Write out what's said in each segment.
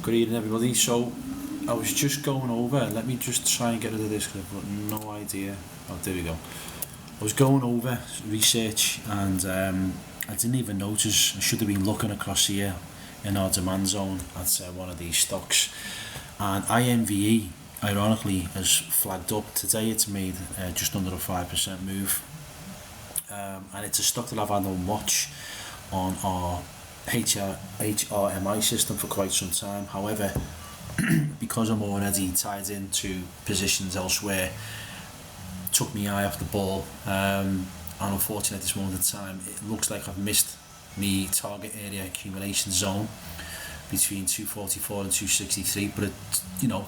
Good evening, everybody. So I was just going over, let me just try and get rid of this because I've got no idea. Oh, there we go. I was going over research and I didn't even notice. I should have been looking across here in our demand zone at one of these stocks. And Inve, ironically, has flagged up. Today it's made just under a 5% move. And it's a stock that I've had on watch on our HRMI system for quite some time. However, because I'm already tied into positions elsewhere, took my eye off the ball, and unfortunately at this moment in time it looks like I've missed my target area accumulation zone between 244 and 263, but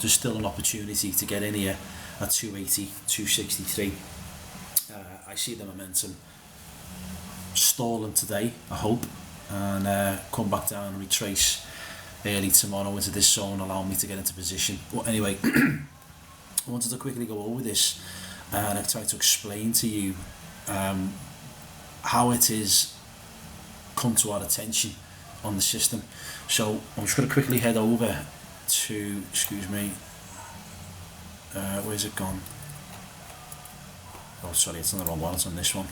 there's still an opportunity to get in here at 280, 263. I see the momentum stalling today, I hope, and come back down and retrace early tomorrow into this zone, allow me to get into position. But anyway, I wanted to quickly go over this and I've tried to explain to you how it is come to our attention on the system. So I'm just going to quickly head over to, excuse me, where's it gone? Oh sorry, it's on the wrong one, it's on this one.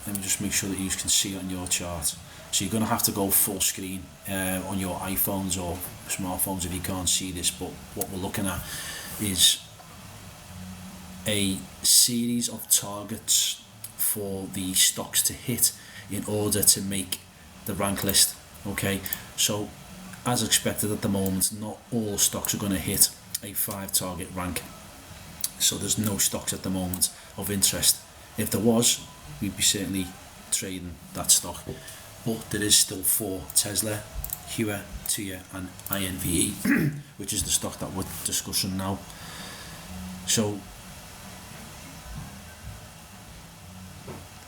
Let me just make sure that you can see it on your chart. So you're going to have to go full screen on your iPhones or smartphones if you can't see this, but what we're looking at is a series of targets for the stocks to hit in order to make the rank list. Okay, so as expected at the moment, not all stocks are going to hit a 5 target rank. So there's no stocks at the moment of interest. If there was, we'd be certainly trading that stock. But there is still 4: Tesla, LV2 Tier and Inve, which is the stock that we're discussing now. So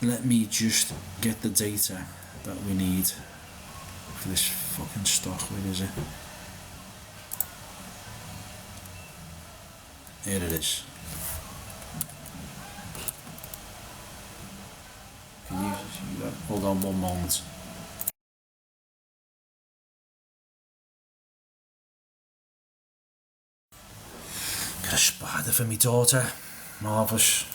let me just get the data that we need for this fucking stock. Where is it? Here it is. Can you see that? Hold on one moment. Got a spider for my daughter. Marvellous.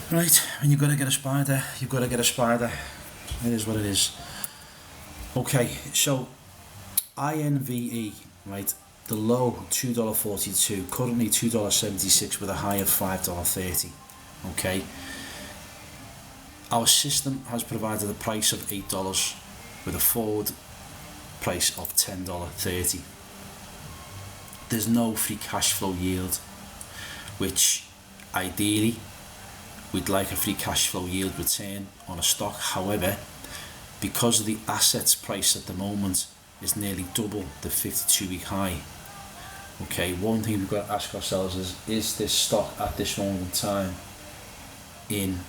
Right, when you've got to get a spider, you've got to get a spider. It is what it is. Okay, so Inve, right, the low $2.42, currently $2.76 with a high of $5.30. Okay, our system has provided a price of $8 with a forward price of $10.30. There's no free cash flow yield, which ideally we'd like a free cash flow yield return on a stock. However, because of the assets price at the moment is nearly double the 52-week high, okay, one thing we've got to ask ourselves is this stock at this moment in time in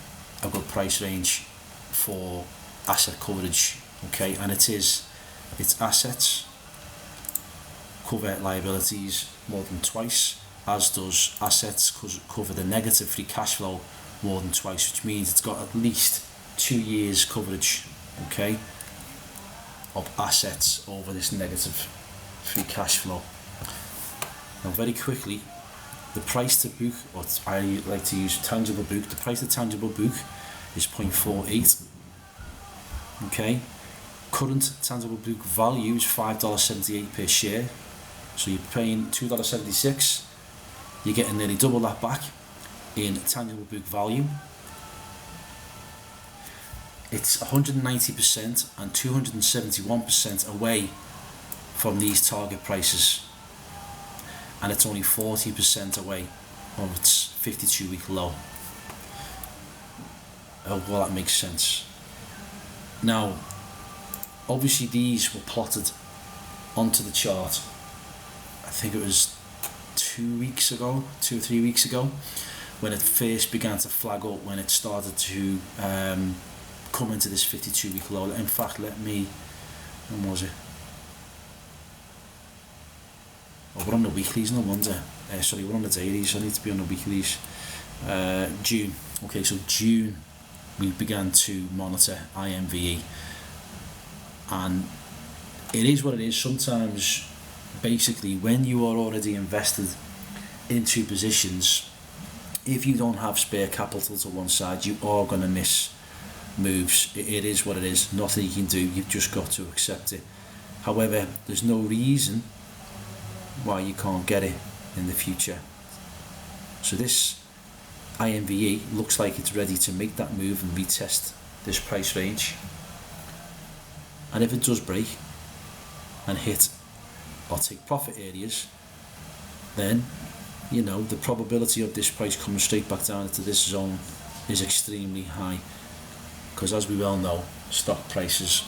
a good price range for asset coverage? Okay, and it is its assets cover liabilities more than twice, as does assets cover the negative free cash flow more than twice, which means it's got at least 2 years coverage, okay, of assets over this negative free cash flow. Now very quickly, the price to book, or I like to use tangible book, the price to tangible book is 0.48, okay. Current tangible book value is $5.78 per share, so you're paying $2.76, you're getting nearly double that back in tangible book value. It's 190% and 271% away from these target prices, and it's only 40% away of its 52-week low. Well, that makes sense. Now, obviously these were plotted onto the chart, I think it was 2 or 3 weeks ago, when it first began to flag up, when it started to come into this 52-week low. In fact, when was it? Oh, we're on the weeklies, no wonder. Sorry, we're on the dailies, I need to be on the weeklies. June. Okay, so June we began to monitor Inve, and it is what it is. Sometimes, basically, when you are already invested into positions, if you don't have spare capital to one side, you are going to miss moves. It is what it is, nothing you can do, you've just got to accept it. However, there's no reason why you can't get it in the future. So this Inve looks like it's ready to make that move and retest this price range, and if it does break and hit or take profit areas, then you know the probability of this price coming straight back down into this zone is extremely high, because as we well know, stock prices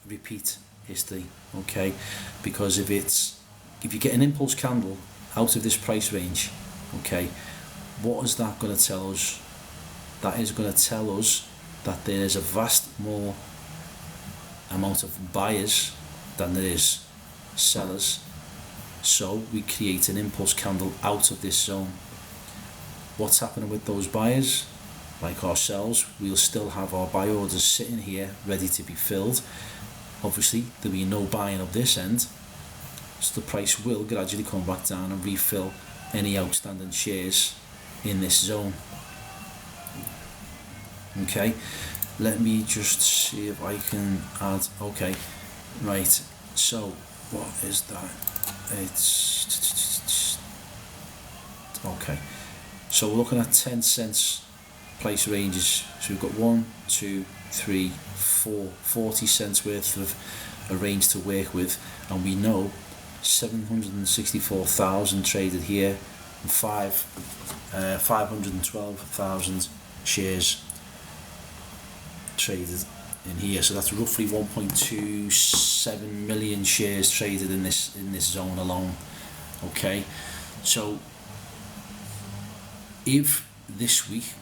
repeat history, okay. Because if you get an impulse candle out of this price range, okay, what is that going to tell us? That is going to tell us that there is a vast more amount of buyers than there is sellers. So we create an impulse candle out of this zone. What's happening with those buyers? Like ourselves, we'll still have our buy orders sitting here ready to be filled. Obviously there'll be no buying up this end, so the price will gradually come back down and refill any outstanding shares in this zone. Okay, let me just see if I can add. Okay, right, so what is that? It's okay, so we're looking at 10 cents price ranges. So we've got 1, 2, 3, 4, 40 cents worth of a range to work with, and we know 764,000 traded here and 512,000 shares traded in here, so that's roughly 1.27 million shares traded in this zone alone. Okay, so if this week,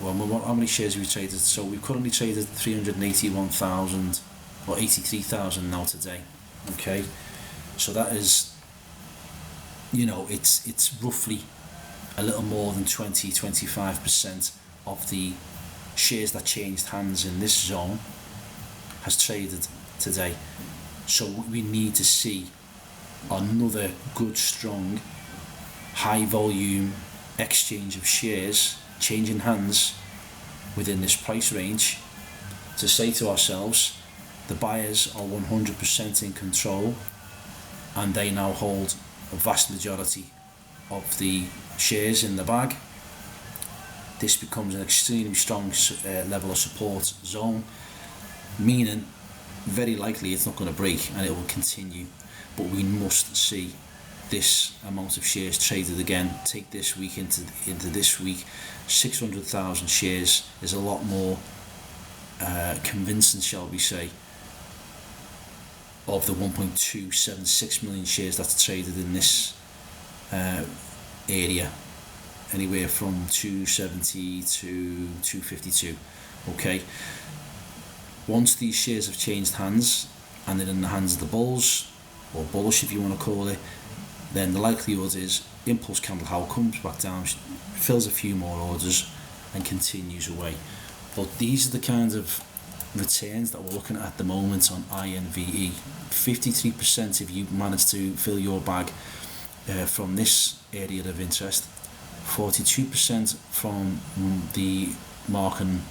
well, how many shares have we traded? So we've currently traded 381,000 or 83,000 now today. Okay, so that is, you know, it's roughly a little more than 20-25% of the shares that changed hands in this zone has traded today. So we need to see another good, strong, high volume exchange of shares changing hands within this price range to say to ourselves, the buyers are 100% in control and they now hold a vast majority of the shares in the bag. This becomes an extremely strong level of support zone, meaning very likely it's not going to break and it will continue, but we must see this amount of shares traded again. Take this week into this week, 600,000 shares is a lot more convincing, shall we say, of the 1.276 million shares that's traded in this area, anywhere from 270 to 252. Okay, Once these shares have changed hands and they're in the hands of the bulls, or bullish if you want to call it, then the likelihood is impulse candle how comes back down, fills a few more orders and continues away. But these are the kinds of returns that we're looking at the moment on Inve. 53% if you manage to fill your bag from this area of interest, 42% from the marking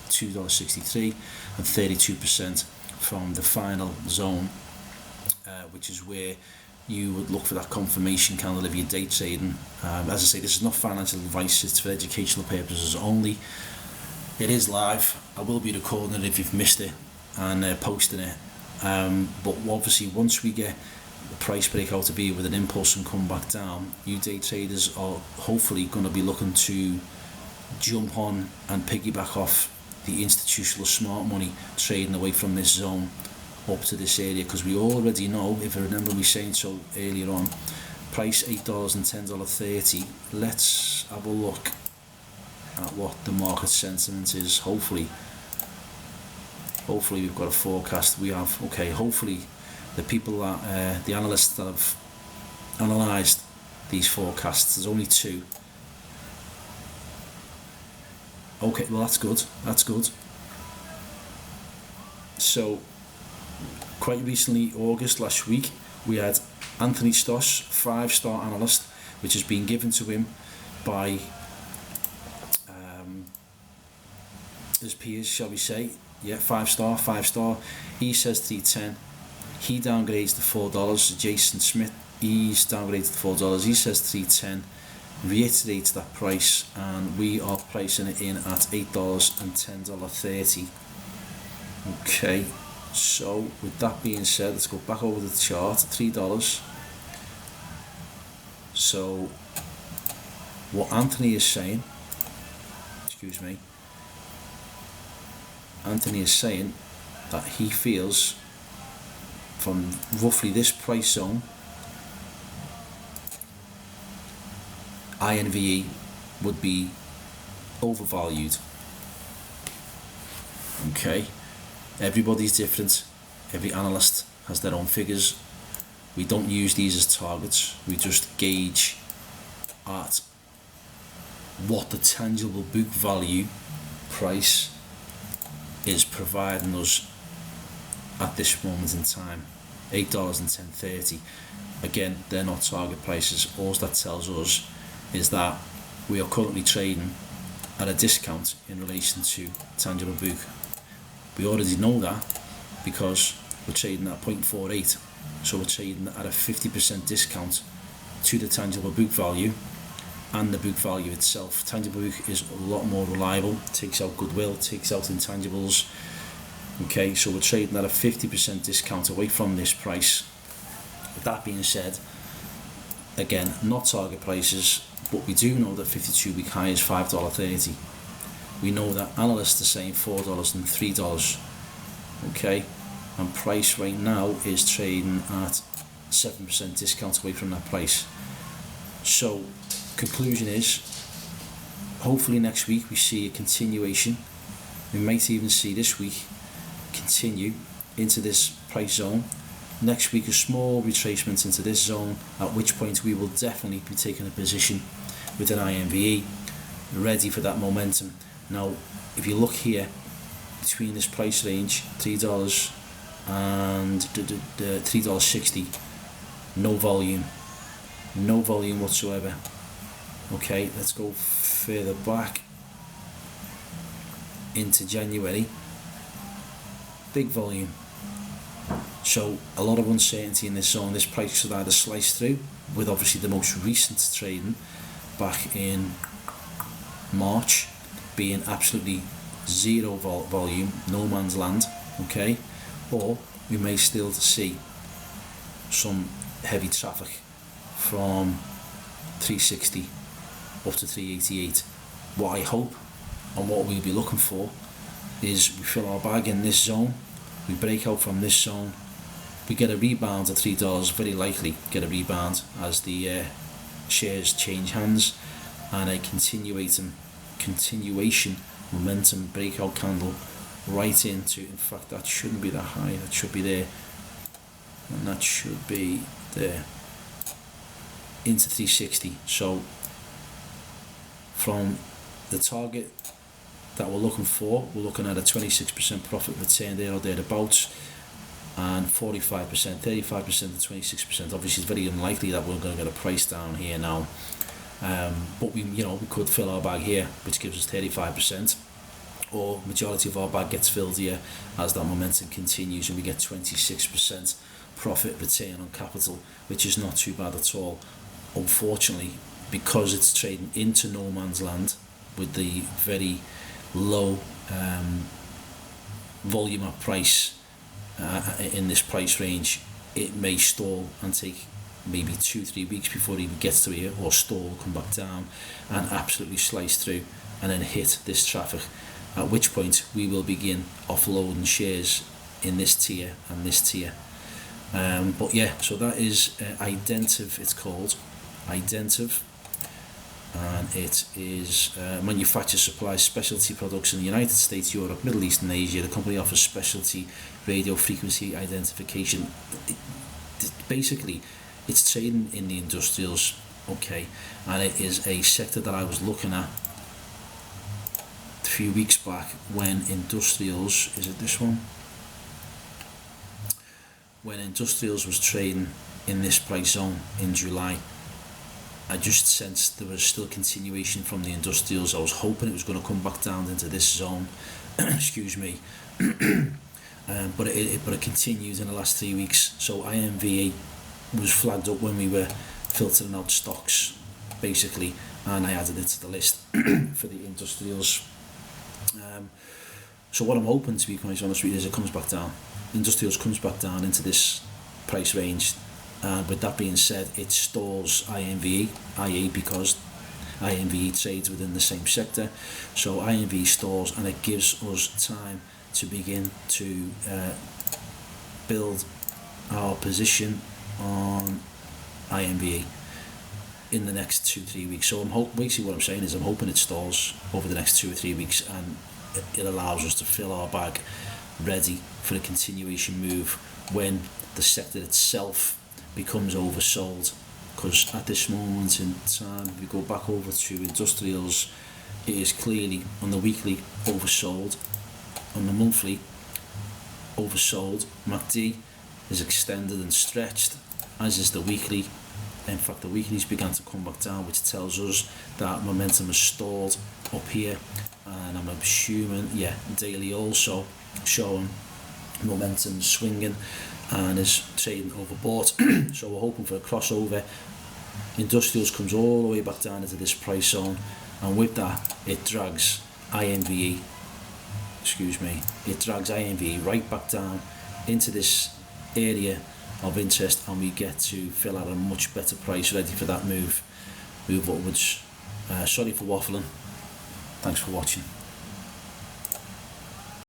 $2.63, and 32% from the final zone, which is where you would look for that confirmation candle if you're day trading. As I say, this is not financial advice, it's for educational purposes only. It is live. I will be recording it if you've missed it and posting it. But obviously once we get the price breakout to be with an impulse and come back down, you day traders are hopefully going to be looking to jump on and piggyback off the institutional smart money trading away from this zone up to this area, because we already know, if I remember me saying so earlier on, price $8 and $10.30. let's have a look at what the market sentiment is. Hopefully we've got a forecast. We have, okay, hopefully the people that the analysts that have analysed these forecasts, there's only two. Okay, well that's good. So quite recently, August last week, we had Anthony Stoss, 5-star analyst, which has been given to him by his peers, shall we say. Yeah, 5-star. He says 310. He downgrades to $4. Jason Smith, he's downgraded to $4. He says 310. Reiterates that price, and we are pricing it in at $8 and $10.30. Okay, so with that being said, let's go back over the chart. $3. So what Anthony is saying, Anthony is saying that he feels from roughly this price zone, Inve would be overvalued. Okay, everybody's different, every analyst has their own figures. We don't use these as targets, we just gauge at what the tangible book value price is providing us at this moment in time. $8 and $10.30. Again, they're not target prices. All that tells us is that we are currently trading at a discount in relation to tangible book. We already know that because we're trading at 0.48, so we're trading at a 50% discount to the tangible book value and the book value itself. Tangible book is a lot more reliable, takes out goodwill, takes out intangibles. Okay, so we're trading at a 50% discount away from this price. With that being said, again, not target prices, but we do know that 52-week high is $5.30. We know that analysts are saying $4 and $3. Okay, and price right now is trading at 7% discount away from that price. So conclusion is, hopefully next week we see a continuation. We might even see this week continue into this price zone. Next week a small retracement into this zone, at which point we will definitely be taking a position with an Inve, ready for that momentum. Now if you look here, between this price range, $3 and $3.60, no volume whatsoever. Okay, let's go further back into January. Big volume. So a lot of uncertainty in this zone. This price should either slice through, with obviously the most recent trading back in March being absolutely zero volume, no man's land. Okay, or we may still see some heavy traffic from 360 up to 388. What I hope and what we'll be looking for is we fill our bag in this zone, we break out from this zone, we get a rebound at $3, very likely get a rebound as the shares change hands, and a continuation momentum breakout candle right into, in fact that shouldn't be that high, that should be there, and that should be there, into 360. So from the target that we're looking for, we're looking at a 26% profit return there or thereabouts, and 45%, 35% to 26%. Obviously it's very unlikely that we're going to get a price down here now, but we could fill our bag here, which gives us 35%, or majority of our bag gets filled here as that momentum continues, and we get 26% profit return on capital, which is not too bad at all. Unfortunately, because it's trading into no man's land with the very low volume of price in this price range, it may stall and take maybe 2-3 weeks before it even gets to here, or stall, come back down and absolutely slice through and then hit this traffic, at which point we will begin offloading shares in this tier and this tier. But yeah, so that is Identive, it's called Identive, and it is manufactures, supplies specialty products in the United States, Europe, Middle East and Asia. The company offers specialty radio frequency identification. Basically it's trading in the industrials, okay, and it is a sector that I was looking at a few weeks back when industrials, is it this one? When industrials was trading in this price zone in July, I just sensed there was still continuation from the industrials. I was hoping it was going to come back down into this zone, excuse me, but it continues in the last 3 weeks. So IMVE was flagged up when we were filtering out stocks, basically, and I added it to the list for the industrials. So what I'm hoping, to be quite honest with you, is it comes back down. Industrials comes back down into this price range. With that being said, it stalls IMVE, i.e. because IMVE trades within the same sector. So IMVE stalls, and it gives us time to begin to build our position on IMVE in the next 2-3 weeks. So basically what I'm saying is I'm hoping it stalls over the next 2 or 3 weeks, and it allows us to fill our bag ready for a continuation move when the sector itself becomes oversold. Because at this moment in time, if we go back over to industrials, it is clearly on the weekly oversold, on the monthly oversold. MACD is extended and stretched, as is the weekly. In fact, the weeklies began to come back down, which tells us that momentum is stalled up here, and I'm assuming, yeah, daily also showing momentum swinging and is trading overbought. So we're hoping for a crossover. Industrials comes all the way back down into this price zone, and with that it drags IMVE, it drags IMVE right back down into this area of interest, and we get to fill out a much better price ready for that move upwards. Sorry for waffling, thanks for watching.